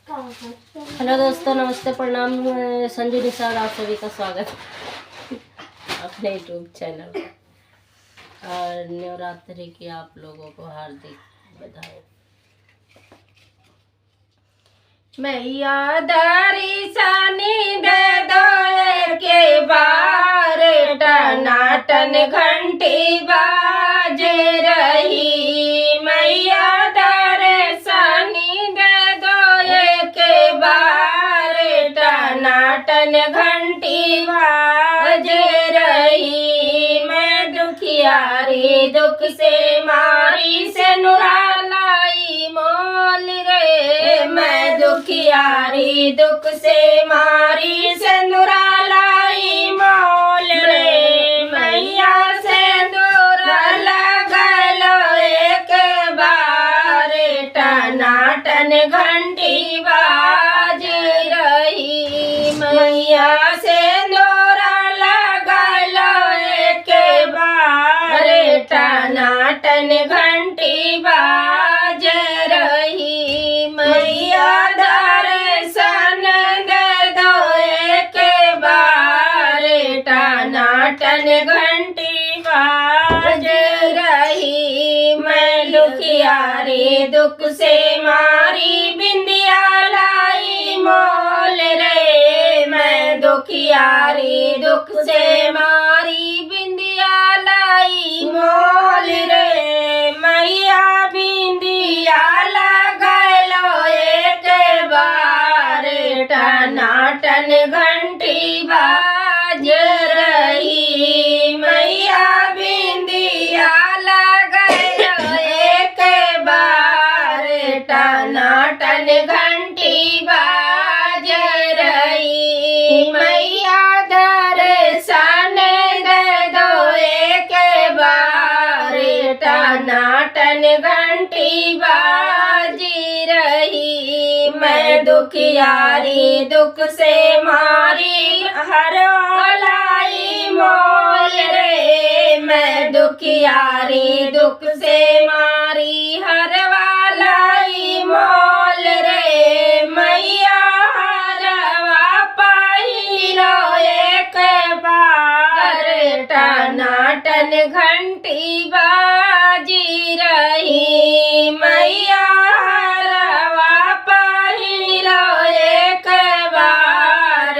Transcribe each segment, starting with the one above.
Hello दोस्तों, नमस्ते, प्रणाम। संजू निषाद, आप सभी का स्वागत अपने यूट्यूब चैनल पर। और नवरात्रि की आप लोगों को हार्दिक बधाई। मैया दर्शनी दे दो के बार, टनाटन घंटी बाजे रही। मैया दर्शनी दे दो के बार, टनाटन घंटी बाजे रही। मैं दुखियारी दुख से मारी से नुरालाई मोल रे। मैं दुखियारी दुख से मारी से नुरालाई मोल रे। मैया से दूरा लगलो एक बार, टनाटन घंटी बाज रही। मैया से दूरा लगलो एक बार, टनाटन घंटी बाज रही। मैया दर्शन दे दो एक बार, टनाटन घंटी बाज रही। मैं दुखियारी दुख से मारी बिंदिया लाई मोल रे। मैं दुखियारी दुख से मारी बिंदिया लाई मोल रे। मैया बिंदिया लगलो एक बार, टनाटन घंटी बाज रही। मैया बिंदिया लगलो एक बार, टनाटन घंटी बाज रही। मैया दर्शन दे दो एक बार, टनाटन घंटी बाजी रही। मैं दुखियारी दुख से मारी हर लाई मोल रे। मैं दुखियारी दुख से मारी हर वालाई मोल रे। मैया हरवा पहिरो एक बार, टनाटन घंटी बाजी रही। मैया हरवा पहिरो एक बार,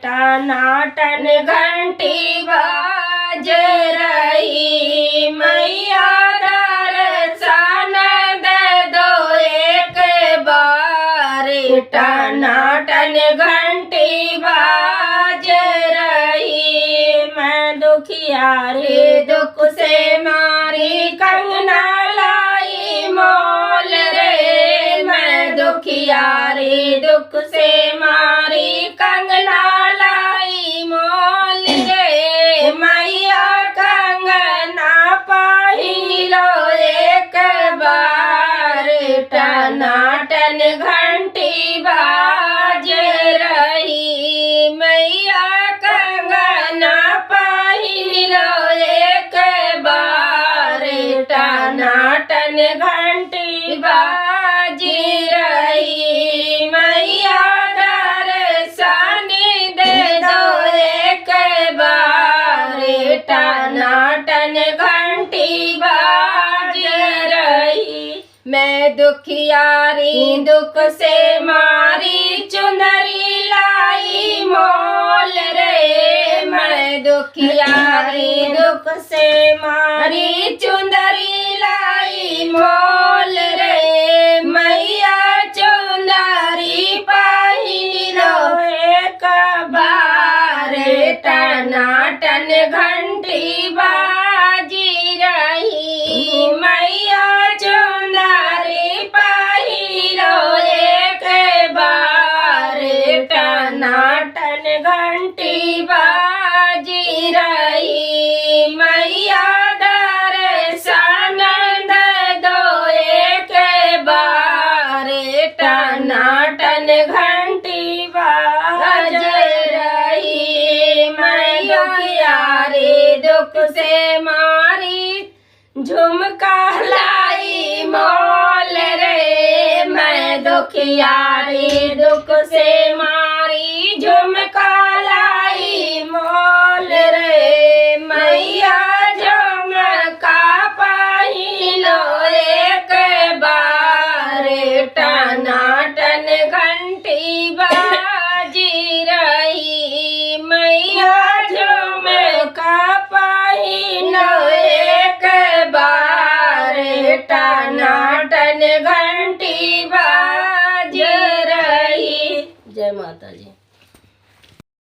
टनाटन घंटी बाज रही। मैया दर्शन दे दो एक बार, टनाटन घंटी बाज रही। मैं दुखियारी दुख से मारी कंगना लाई मोल रे। मैं दुखियारी दुख से मारी कंगना लाई मोल रे। मैया कंगना पहिलो एक बार, टनाटन घंटी बाज रही। मैया कंगना पहिलो एक बार, टनाटन घंटी बाज रही। मैया दर्शन दे दो एक बार, टनाटन घंटी बाज रही। मैं दुखियारी दुख से मारी चुनरी लाई मोल रे। मैं दुखियारी दुख से मारी चुनरी लाई मोल रे। मैया चुनरी पहिरो एक बार, टनाटन घंटी बाजी रही। मैया चुनरी पहिरो एक बार, टनाटन घंटी बाजी रही। मैया दर्शन दे दो एक बार, टनाटन घंटी बाज रही। मैं दुखियारी दुख से मारी झुमका लाई मोल रे। मैं दुखियारी दुख से मारी झुमका लाई मोल रे मैया झुमका पहिलो एक बार टना टन घंटी बाजी रही मैया झुमका पहिलो एक बार टना